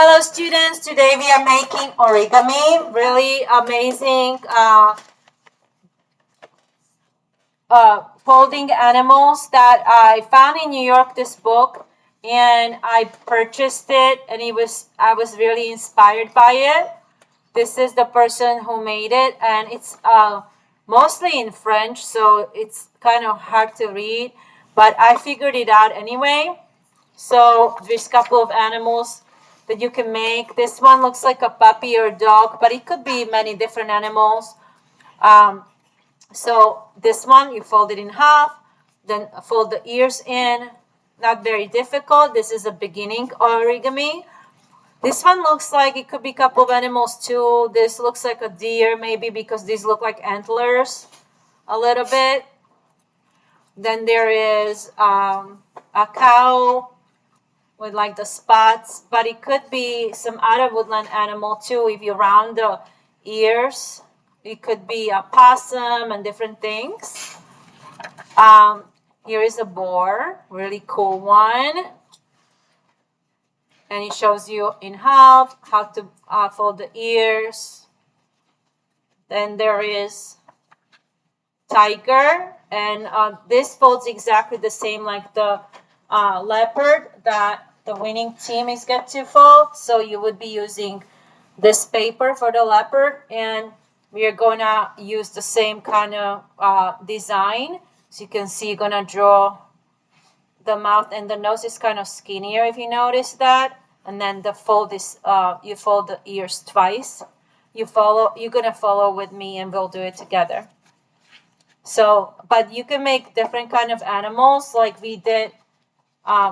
Hello students, today we are making origami, really amazing folding animals that I found in New York, this book, and I purchased it and I was really inspired by it. This is the person who made it, and it's mostly in French, so it's kind of hard to read, but I figured it out anyway. So there's a couple of animals that you can make. This one looks like a puppy or a dog, but it could be many different animals. Um, so this one, you fold it in half, then fold the ears in. Not very difficult. This is a beginning origami. This one looks like it could be a couple of animals too. This looks like a deer, maybe because these look like antlers a little bit. Then there is a cow with like the spots, but it could be some other woodland animal too. If you round the ears, it could be a possum and different things. Here is a boar, really cool one. And it shows you in half how to fold the ears. Then there is tiger, and this folds exactly the same like the leopard that the winning team is get to fold. So you would be using this paper for the leopard, and we are gonna use the same kind of design. So you can see you're gonna draw the mouth, and the nose is kind of skinnier if you notice that. And then the fold is you fold the ears twice. You're gonna follow with me, and we'll do it together. So, but you can make different kind of animals like we did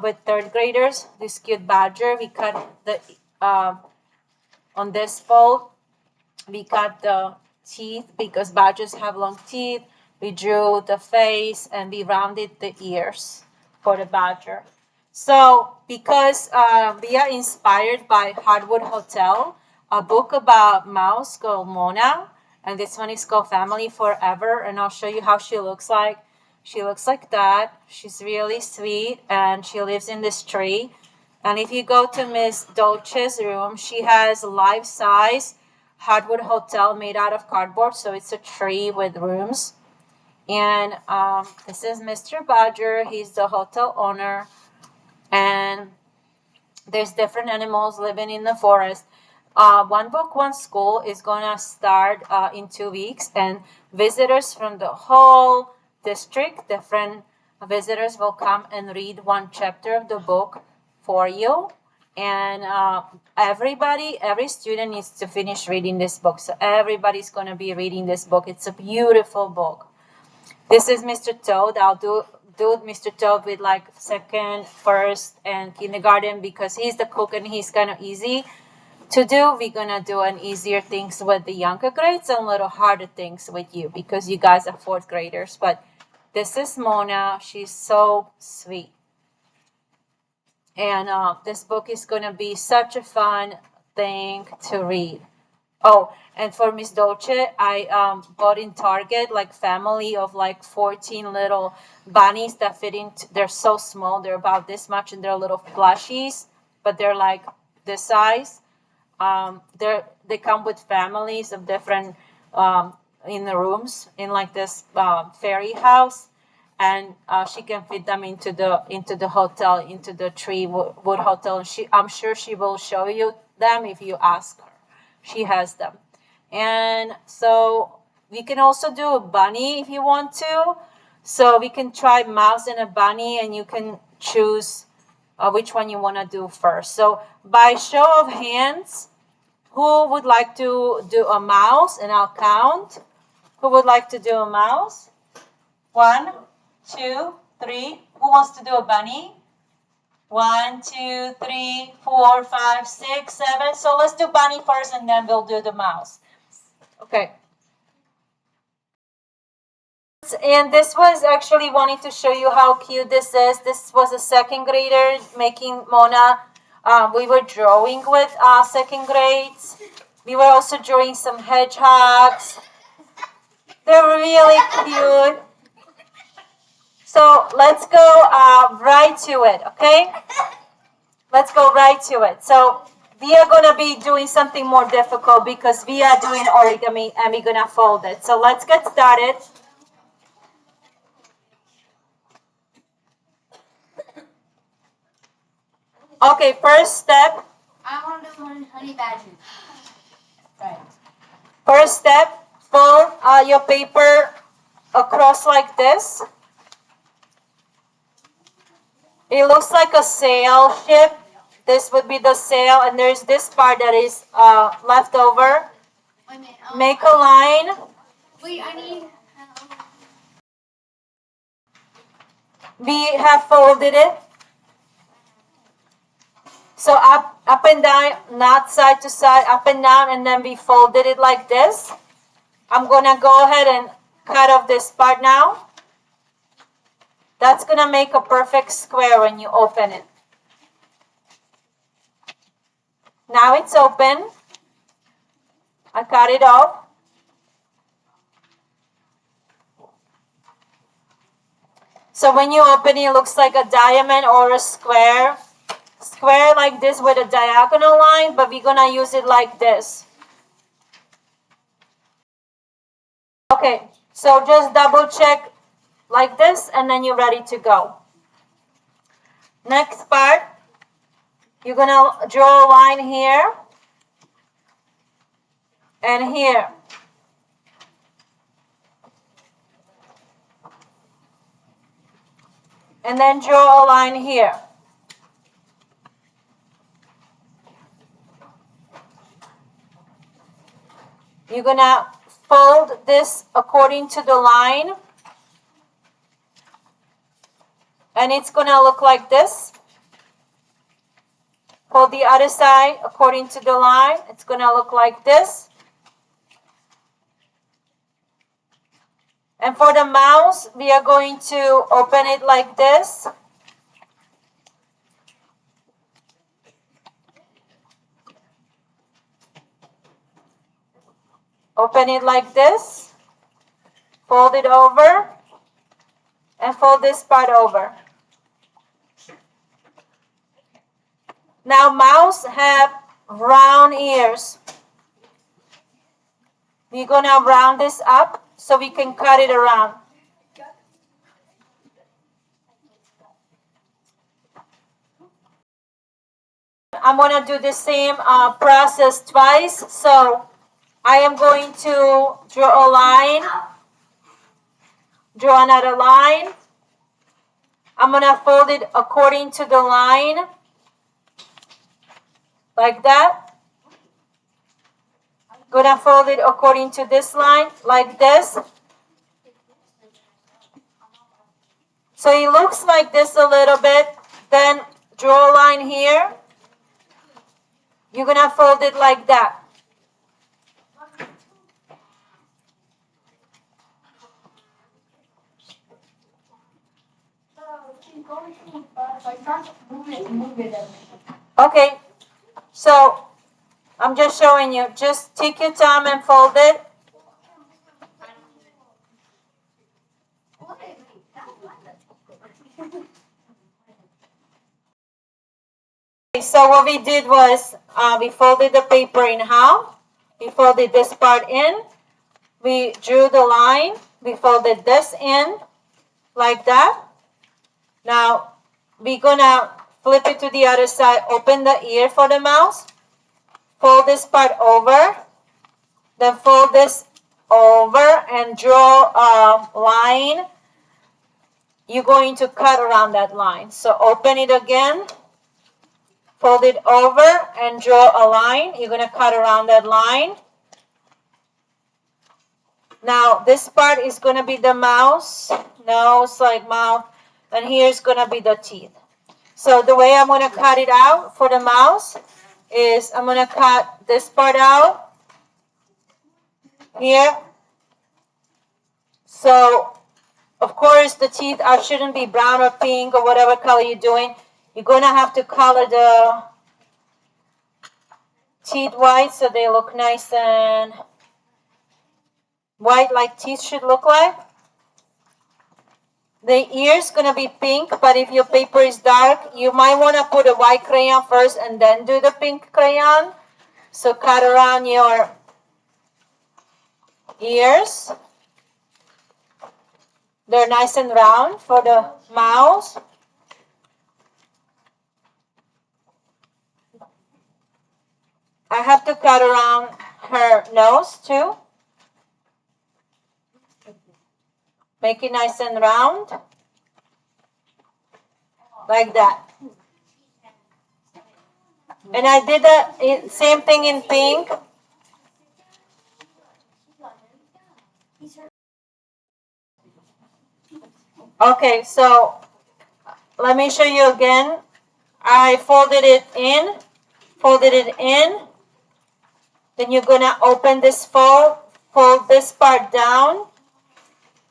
with third graders. This cute badger, we cut the on this fold, we cut the teeth because badgers have long teeth. We drew the face and we rounded the ears for the badger. So because we are inspired by Heartwood Hotel, a book about mouse called Mona, and this one is called Family Forever, and I'll show you how she looks like. She looks like that. She's really sweet, and she lives in this tree. And if you go to Miss Dolce's room, she has a life-size Heartwood Hotel made out of cardboard, so it's a tree with rooms. And this is Mr. Badger. He's the hotel owner, and there's different animals living in the forest. One Book, One School is gonna start in 2 weeks, and visitors from the whole district, different visitors will come and read one chapter of the book for you. And every student needs to finish reading this book. So everybody's gonna be reading this book. It's a beautiful book. This is Mr. Toad. I'll do Mr. Toad with like second, first, and kindergarten because he's the cook and he's kind of easy to do. We're gonna do an easier things with the younger grades and a little harder things with you because you guys are fourth graders. But this is Mona. She's so sweet. And this book is gonna be such a fun thing to read. Oh, and for Miss Dolce, I bought in Target like family of like 14 little bunnies that fit into. They're so small. They're about this much, and they're little plushies, but they're like this size. They come with families of different in the rooms in like this fairy house, and she can fit them into the hotel, into the tree wood hotel. And I'm sure she will show you them if you ask her. She has them. And so we can also do a bunny if you want to. So we can try mouse and a bunny, and you can choose which one you want to do first. So by show of hands, who would like to do a mouse? And I'll count. Who would like to do a mouse? 1, 2, 3. Who wants to do a bunny? 1, 2, 3, 4, 5, 6, 7. So let's do bunny first, and then we'll do the mouse. Okay. And this was actually wanting to show you how cute this is. This was a second grader making Mona. We were drawing with second grades. We were also drawing some hedgehogs. They're really cute. So let's go right to it, okay? Let's go right to it. So we are gonna be doing something more difficult because we are doing origami and we're gonna fold it. So let's get started. Okay, first step. I want to do honey badger. Right. First step, fold your paper across like this. It looks like a sail ship. This would be the sail, and there's this part that is left over. Wait a minute. Make a line. Wait, I need. We have folded it. So up and down, not side to side, up and down, and then we folded it like this. I'm gonna go ahead and cut off this part now. That's gonna make a perfect square when you open it. Now it's open. I cut it off. So when you open it, it looks like a diamond or a square. Square like this with a diagonal line, but we're gonna use it like this. Okay, so just double check like this and then you're ready to go. Next part, you're gonna draw a line here and here. And then draw a line here. You're gonna fold this according to the line. And it's gonna look like this. Fold the other side according to the line. It's gonna look like this. And for the mouse, we are going to open it like this. Open it like this. Fold it over. And fold this part over. Now mouse have round ears. We're gonna round this up so we can cut it around. I'm gonna do the same process twice. So I am going to draw a line, draw another line. I'm gonna fold it according to the line, like that. Gonna fold it according to this line, like this. So it looks like this a little bit. Then draw a line here. You're gonna fold it like that. Okay, so I'm just showing you. Just take your time and fold it. So what we did was we folded the paper in half. We folded this part in. We drew the line. We folded this in like that. Now we're gonna flip it to the other side. Open the ear for the mouse. Fold this part over. Then fold this over and draw a line. You're going to cut around that line. So open it again. Fold it over and draw a line. You're going to cut around that line. Now this part is going to be the mouse, nose like mouth, and here's going to be the teeth. So the way I'm going to cut it out for the mouse is I'm going to cut this part out here. So of course the teeth shouldn't be brown or pink or whatever color you're doing. You're going to have to color the teeth white so they look nice and white like teeth should look like. The ear's gonna be pink, but if your paper is dark, you might wanna put a white crayon first and then do the pink crayon. So cut around your ears. They're nice and round for the mouse. I have to cut around her nose too. Make it nice and round. Like that. And I did the same thing in pink. Okay, so let me show you again. I folded it in. Then you're gonna open this fold this part down.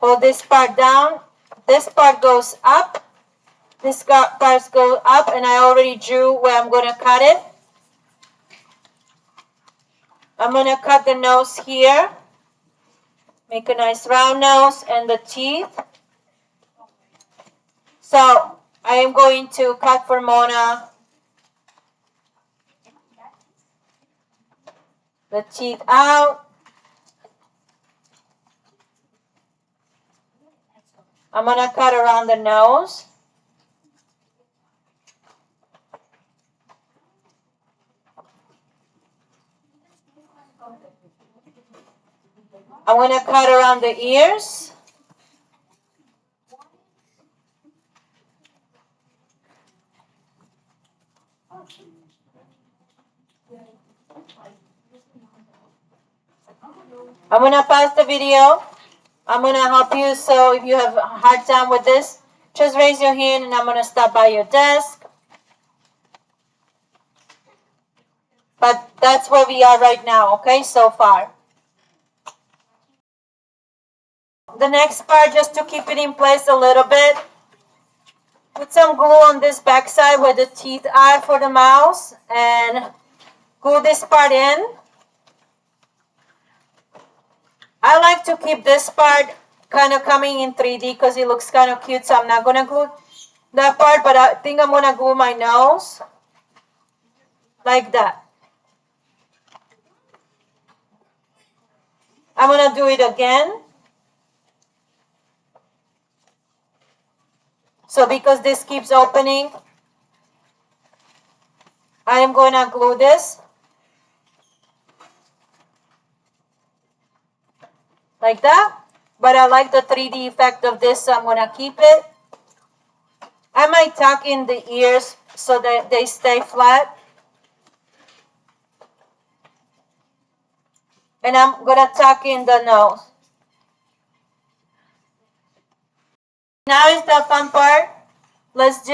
Fold this part down. This part goes up. This part goes up, and I already drew where I'm gonna cut it. I'm gonna cut the nose here. Make a nice round nose and the teeth. So I am going to cut for Mona the teeth out. I'm gonna cut around the nose. I'm gonna cut around the ears. I'm gonna pause the video. I'm gonna help you, so if you have a hard time with this, just raise your hand and I'm gonna stop by your desk. But that's where we are right now, okay, so far. The next part, just to keep it in place a little bit, put some glue on this back side where the teeth are for the mouse and glue this part in. I like to keep this part kind of coming in 3D because it looks kind of cute, so I'm not going to glue that part, but I think I'm going to glue my nose like that. I'm going to do it again. So because this keeps opening, I am going to glue this like that. But I like the 3D effect of this, so I'm going to keep it. I might tuck in the ears so that they stay flat. And I'm going to tuck in the nose. Now is the fun part. Let's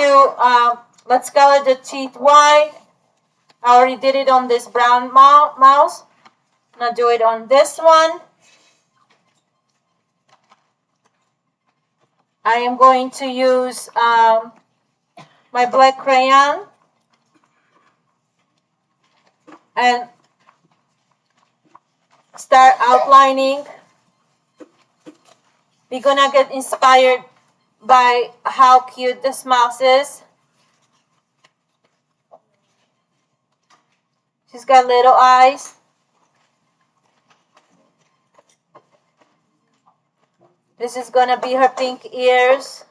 color the teeth white. I already did it on this brown mouse. I'm going to do it on this one. I am going to use my black crayon and start outlining. We're going to get inspired by how cute this mouse is. She's got little eyes. This is going to be her pink ears.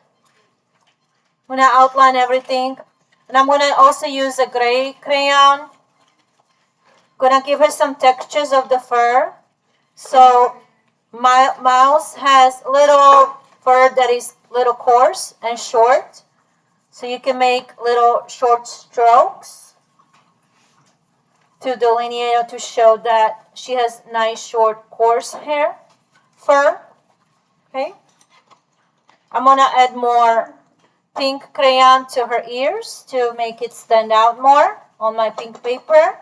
I'm going to outline everything. And I'm going to also use a gray crayon. Going to give her some textures of the fur. So my mouse has little fur that is little coarse and short. So you can make little short strokes to delineate or to show that she has nice short coarse fur. Okay. I'm going to add more pink crayon to her ears to make it stand out more on my pink paper.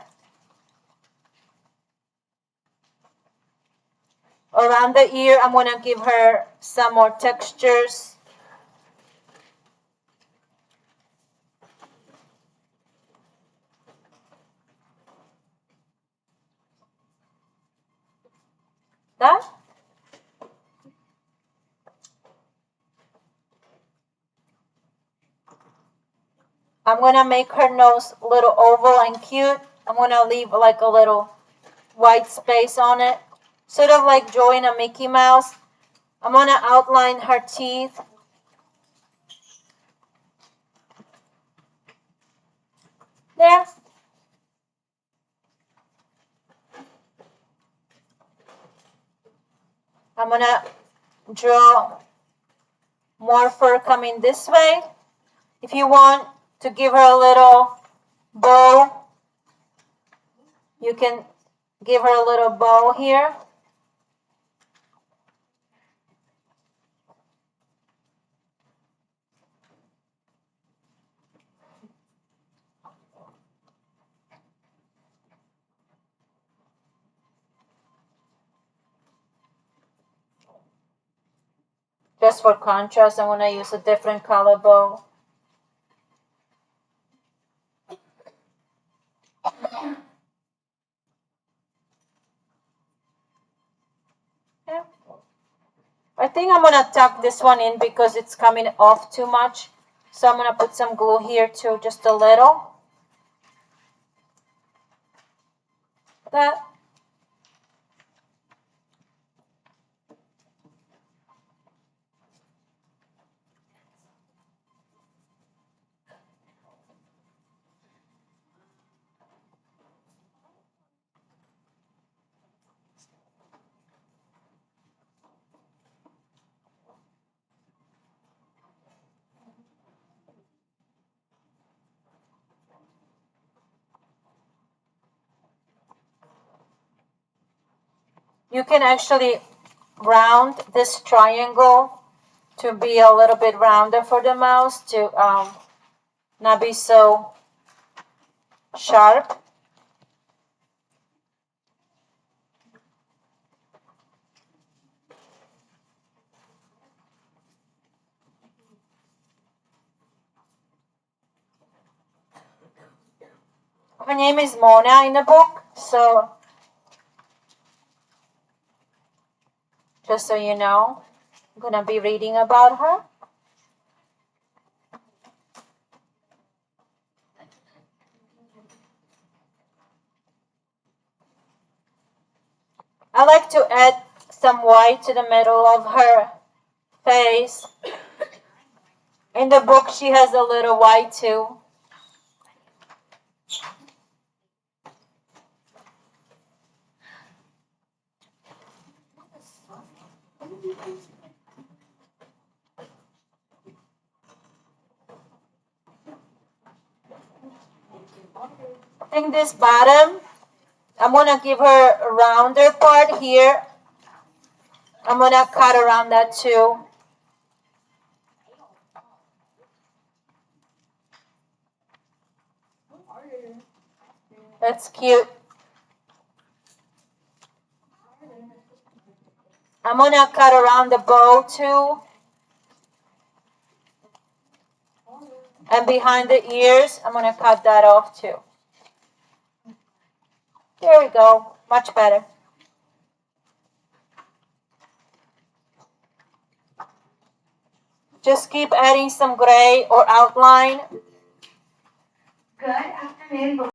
Around the ear, I'm going to give her some more textures. That. I'm gonna make her nose a little oval and cute. I'm gonna leave like a little white space on it, sort of like drawing a Mickey Mouse. I'm gonna outline her teeth. There. I'm gonna draw more fur coming this way. If you want to give her a little bow, you can give her a little bow here. Just for contrast, I'm gonna use a different color bow. Yeah. I think I'm gonna tuck this one in because it's coming off too much. So I'm gonna put some glue here too, just a little. That. You can actually round this triangle to be a little bit rounder for the mouse to not be so sharp. Her name is Mona in the book, so just so you know, I'm gonna be reading about her. I like to add some white to the middle of her face. In the book, she has a little white too. I think this bottom, I'm gonna give her a rounder part here. I'm gonna cut around that too. That's cute. I'm gonna cut around the bow too. And behind the ears, I'm gonna cut that off too. There we go, much better. Just keep adding some gray or outline. Good afternoon.